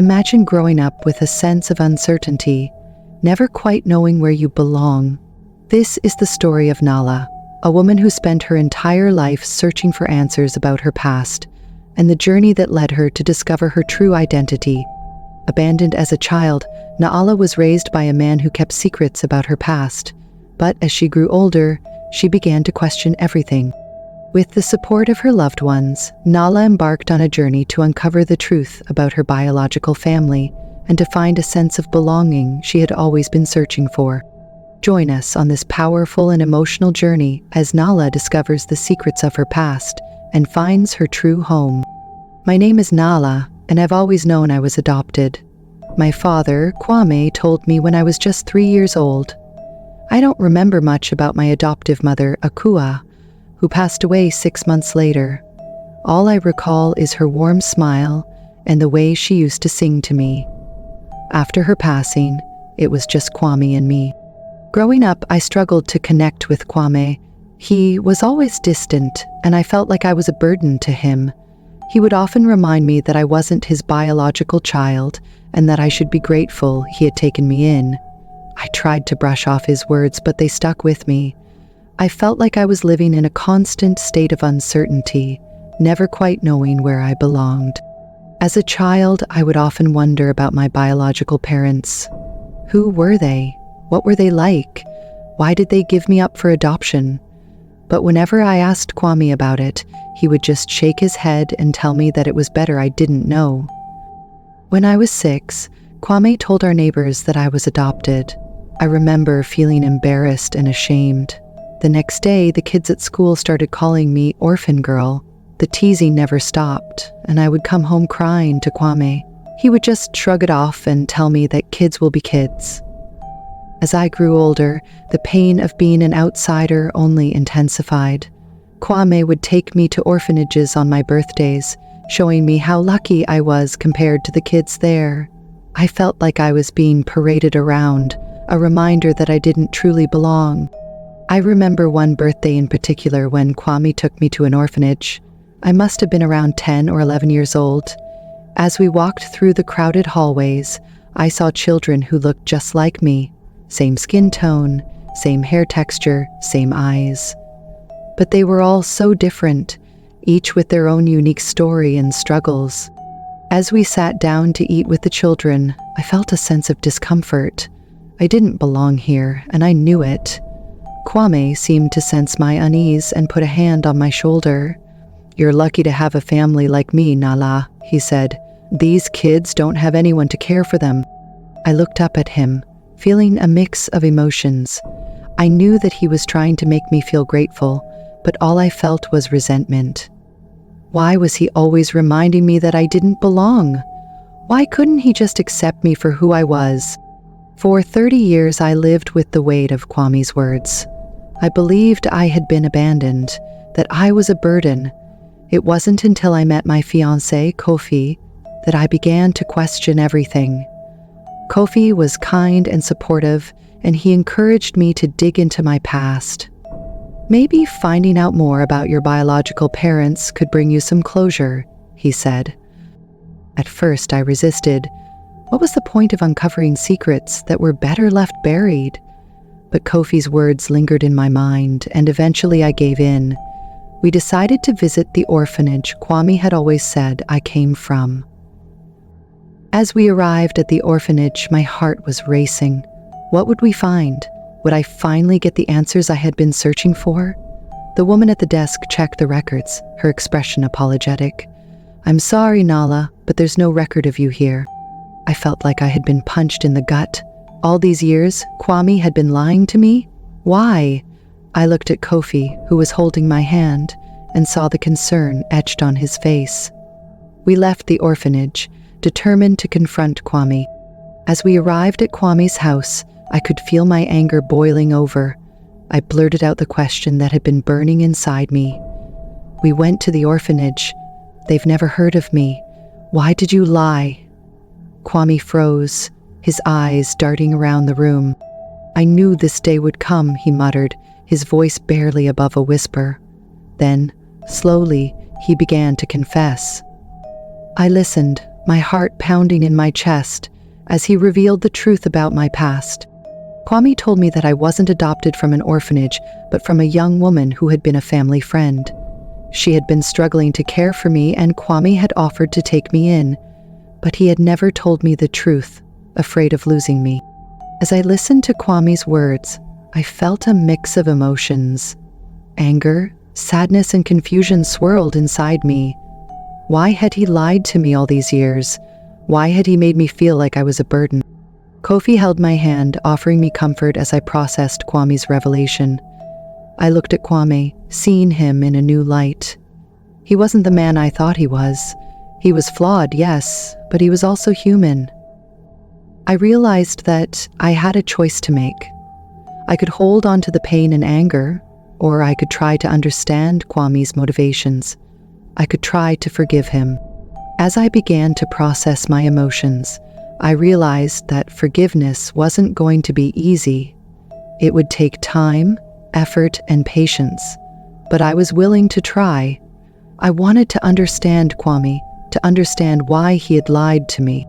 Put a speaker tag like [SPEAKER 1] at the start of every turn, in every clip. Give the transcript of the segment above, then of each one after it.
[SPEAKER 1] Imagine growing up with a sense of uncertainty, never quite knowing where you belong. This is the story of Nala, a woman who spent her entire life searching for answers about her past, and the journey that led her to discover her true identity. Abandoned as a child, Nala was raised by a man who kept secrets about her past. But as she grew older, she began to question everything. With the support of her loved ones, Nala embarked on a journey to uncover the truth about her biological family and to find a sense of belonging she had always been searching for. Join us on this powerful and emotional journey as Nala discovers the secrets of her past and finds her true home. My name is Nala, and I've always known I was adopted. My father, Kwame, told me when I was just 3 years old. I don't remember much about my adoptive mother, Akua, who passed away 6 months later. All I recall is her warm smile and the way she used to sing to me. After her passing, it was just Kwame and me. Growing up, I struggled to connect with Kwame. He was always distant, and I felt like I was a burden to him. He would often remind me that I wasn't his biological child and that I should be grateful he had taken me in. I tried to brush off his words, but they stuck with me. I felt like I was living in a constant state of uncertainty, never quite knowing where I belonged. As a child, I would often wonder about my biological parents. Who were they? What were they like? Why did they give me up for adoption? But whenever I asked Kwame about it, he would just shake his head and tell me that it was better I didn't know. When I was 6, Kwame told our neighbors that I was adopted. I remember feeling embarrassed and ashamed. The next day, the kids at school started calling me orphan girl. The teasing never stopped, and I would come home crying to Kwame. He would just shrug it off and tell me that kids will be kids. As I grew older, the pain of being an outsider only intensified. Kwame would take me to orphanages on my birthdays, showing me how lucky I was compared to the kids there. I felt like I was being paraded around, a reminder that I didn't truly belong. I remember one birthday in particular when Kwame took me to an orphanage. I must have been around 10 or 11 years old. As we walked through the crowded hallways, I saw children who looked just like me. Same skin tone, same hair texture, same eyes. But they were all so different, each with their own unique story and struggles. As we sat down to eat with the children, I felt a sense of discomfort. I didn't belong here, and I knew it. Kwame seemed to sense my unease and put a hand on my shoulder. "You're lucky to have a family like me, Nala," he said. "These kids don't have anyone to care for them." I looked up at him, feeling a mix of emotions. I knew that he was trying to make me feel grateful, but all I felt was resentment. Why was he always reminding me that I didn't belong? Why couldn't he just accept me for who I was? For 30 years, I lived with the weight of Kwame's words. I believed I had been abandoned, that I was a burden. It wasn't until I met my fiancé, Kofi, that I began to question everything. Kofi was kind and supportive, and he encouraged me to dig into my past. "Maybe finding out more about your biological parents could bring you some closure," he said. At first, I resisted. What was the point of uncovering secrets that were better left buried? But Kofi's words lingered in my mind, and eventually I gave in. We decided to visit the orphanage Kwame had always said I came from. As we arrived at the orphanage, my heart was racing. What would we find? Would I finally get the answers I had been searching for? The woman at the desk checked the records, her expression apologetic. "I'm sorry, Nala, but there's no record of you here." I felt like I had been punched in the gut. All these years, Kwame had been lying to me? Why? I looked at Kofi, who was holding my hand, and saw the concern etched on his face. We left the orphanage, determined to confront Kwame. As we arrived at Kwame's house, I could feel my anger boiling over. I blurted out the question that had been burning inside me. "We went to the orphanage. They've never heard of me. Why did you lie?" Kwame froze, his eyes darting around the room. "I knew this day would come," he muttered, his voice barely above a whisper. Then, slowly, he began to confess. I listened, my heart pounding in my chest as he revealed the truth about my past. Kwame told me that I wasn't adopted from an orphanage, but from a young woman who had been a family friend. She had been struggling to care for me, and Kwame had offered to take me in, but he had never told me the truth, afraid of losing me. As I listened to Kwame's words, I felt a mix of emotions. Anger, sadness, and confusion swirled inside me. Why had he lied to me all these years? Why had he made me feel like I was a burden? Kofi held my hand, offering me comfort as I processed Kwame's revelation. I looked at Kwame, seeing him in a new light. He wasn't the man I thought he was. He was flawed, yes, but he was also human. I realized that I had a choice to make. I could hold on to the pain and anger, or I could try to understand Kwame's motivations. I could try to forgive him. As I began to process my emotions, I realized that forgiveness wasn't going to be easy. It would take time, effort, and patience, but I was willing to try. I wanted to understand Kwame, to understand why he had lied to me.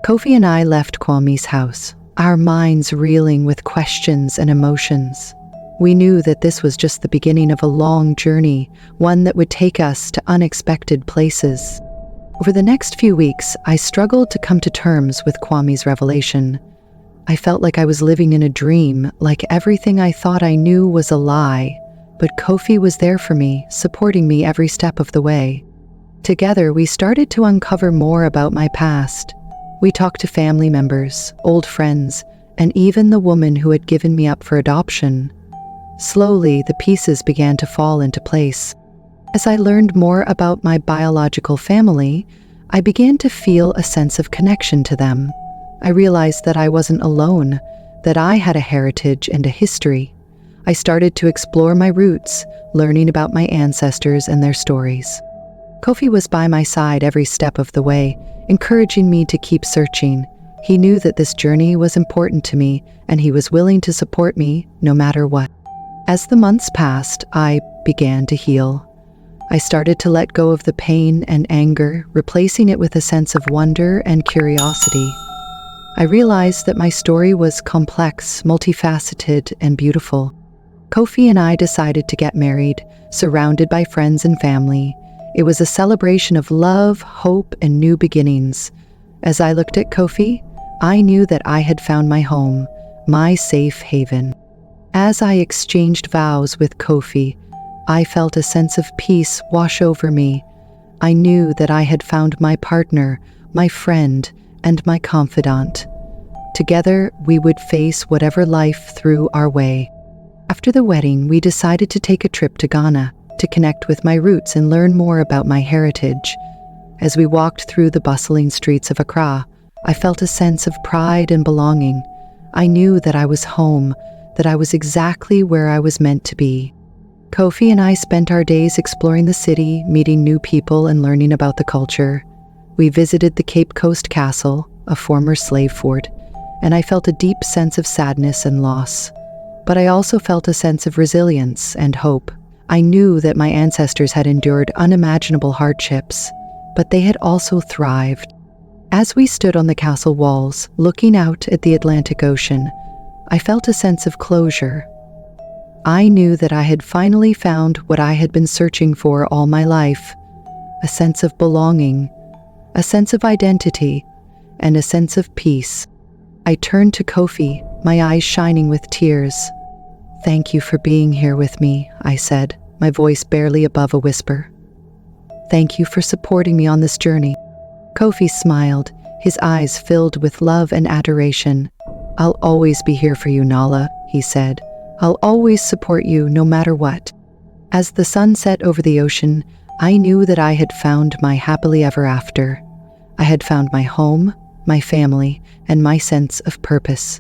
[SPEAKER 1] Kofi and I left Kwame's house, our minds reeling with questions and emotions. We knew that this was just the beginning of a long journey, one that would take us to unexpected places. Over the next few weeks, I struggled to come to terms with Kwame's revelation. I felt like I was living in a dream, like everything I thought I knew was a lie, but Kofi was there for me, supporting me every step of the way. Together, we started to uncover more about my past. We talked to family members, old friends, and even the woman who had given me up for adoption. Slowly, the pieces began to fall into place. As I learned more about my biological family, I began to feel a sense of connection to them. I realized that I wasn't alone, that I had a heritage and a history. I started to explore my roots, learning about my ancestors and their stories. Kofi was by my side every step of the way, encouraging me to keep searching. He knew that this journey was important to me, and he was willing to support me no matter what. As the months passed, I began to heal. I started to let go of the pain and anger, replacing it with a sense of wonder and curiosity. I realized that my story was complex, multifaceted, and beautiful. Kofi and I decided to get married, surrounded by friends and family. It was a celebration of love, hope, and new beginnings. As I looked at Kofi, I knew that I had found my home, my safe haven. As I exchanged vows with Kofi, I felt a sense of peace wash over me. I knew that I had found my partner, my friend, and my confidant. Together, we would face whatever life threw our way. After the wedding, we decided to take a trip to Ghana to connect with my roots and learn more about my heritage. As we walked through the bustling streets of Accra, I felt a sense of pride and belonging. I knew that I was home, that I was exactly where I was meant to be. Kofi and I spent our days exploring the city, meeting new people, and learning about the culture. We visited the Cape Coast Castle, a former slave fort, and I felt a deep sense of sadness and loss. But I also felt a sense of resilience and hope. I knew that my ancestors had endured unimaginable hardships, but they had also thrived. As we stood on the castle walls, looking out at the Atlantic Ocean, I felt a sense of closure. I knew that I had finally found what I had been searching for all my life, a sense of belonging, a sense of identity, and a sense of peace. I turned to Kofi, my eyes shining with tears. "Thank you for being here with me," I said, my voice barely above a whisper. "Thank you for supporting me on this journey." Kofi smiled, his eyes filled with love and adoration. "I'll always be here for you, Nala," he said. "I'll always support you no matter what." As the sun set over the ocean, I knew that I had found my happily ever after. I had found my home, my family, and my sense of purpose.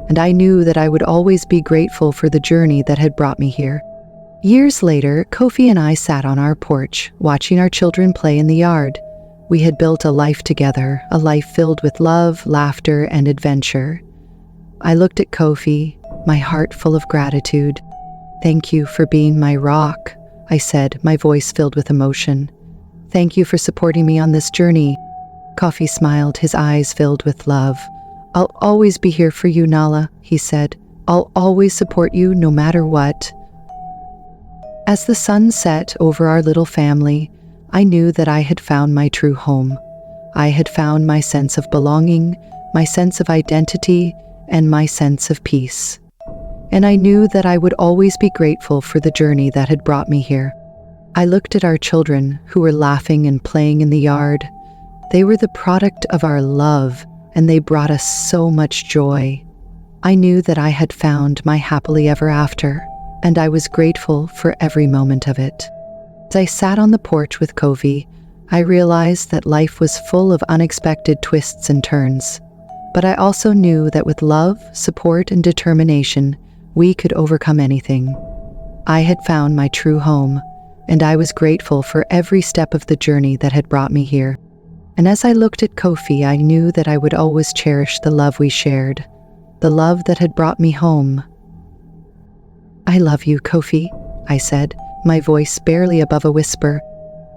[SPEAKER 1] And I knew that I would always be grateful for the journey that had brought me here. Years later, Kofi and I sat on our porch, watching our children play in the yard. We had built a life together, a life filled with love, laughter, and adventure. I looked at Kofi, my heart full of gratitude. "Thank you for being my rock," I said, my voice filled with emotion. "Thank you for supporting me on this journey." Kofi smiled, his eyes filled with love. "I'll always be here for you, Nala," he said. "I'll always support you no matter what." As the sun set over our little family, I knew that I had found my true home. I had found my sense of belonging, my sense of identity, and my sense of peace. And I knew that I would always be grateful for the journey that had brought me here. I looked at our children, who were laughing and playing in the yard. They were the product of our love, and they brought us so much joy. I knew that I had found my happily ever after, and I was grateful for every moment of it. As I sat on the porch with Kofi, I realized that life was full of unexpected twists and turns. But I also knew that with love, support, and determination, we could overcome anything. I had found my true home, and I was grateful for every step of the journey that had brought me here. And as I looked at Kofi, I knew that I would always cherish the love we shared, the love that had brought me home. "I love you, Kofi," I said, my voice barely above a whisper.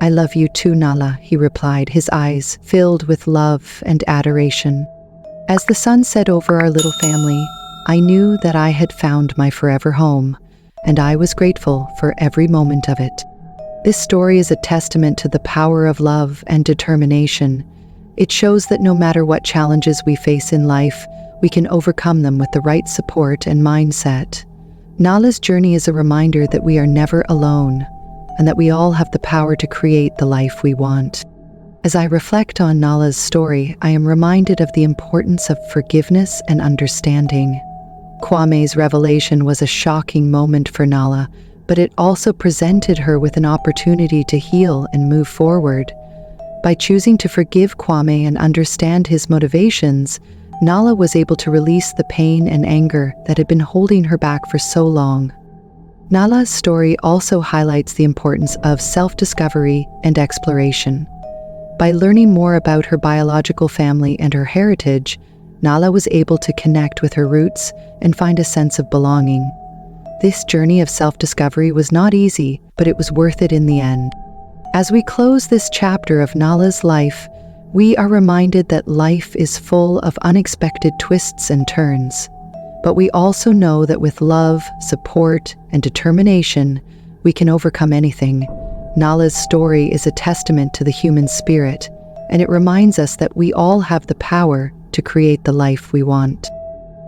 [SPEAKER 1] "I love you too, Nala," he replied, his eyes filled with love and adoration. As the sun set over our little family, I knew that I had found my forever home, and I was grateful for every moment of it. This story is a testament to the power of love and determination. It shows that no matter what challenges we face in life, we can overcome them with the right support and mindset. Nala's journey is a reminder that we are never alone, and that we all have the power to create the life we want. As I reflect on Nala's story, I am reminded of the importance of forgiveness and understanding. Kwame's revelation was a shocking moment for Nala, but it also presented her with an opportunity to heal and move forward. By choosing to forgive Kwame and understand his motivations, Nala was able to release the pain and anger that had been holding her back for so long. Nala's story also highlights the importance of self-discovery and exploration. By learning more about her biological family and her heritage, Nala was able to connect with her roots and find a sense of belonging. This journey of self-discovery was not easy, but it was worth it in the end. As we close this chapter of Nala's life, we are reminded that life is full of unexpected twists and turns. But we also know that with love, support, and determination, we can overcome anything. Nala's story is a testament to the human spirit, and it reminds us that we all have the power to create the life we want.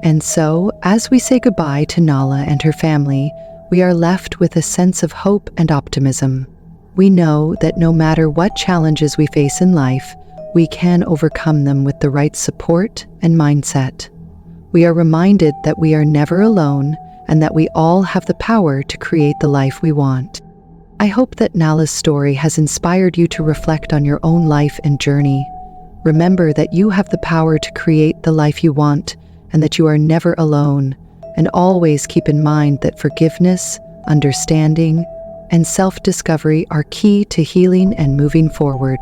[SPEAKER 1] And so, as we say goodbye to Nala and her family, we are left with a sense of hope and optimism. We know that no matter what challenges we face in life, we can overcome them with the right support and mindset. We are reminded that we are never alone and that we all have the power to create the life we want. I hope that Nala's story has inspired you to reflect on your own life and journey. Remember that you have the power to create the life you want and that you are never alone. And always keep in mind that forgiveness, understanding, and self-discovery are key to healing and moving forward.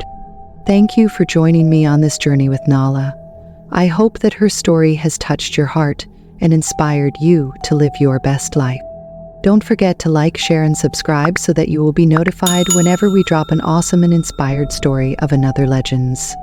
[SPEAKER 1] Thank you for joining me on this journey with Nala. I hope that her story has touched your heart and inspired you to live your best life. Don't forget to like, share, and subscribe so that you will be notified whenever we drop an awesome and inspired story of another Legends.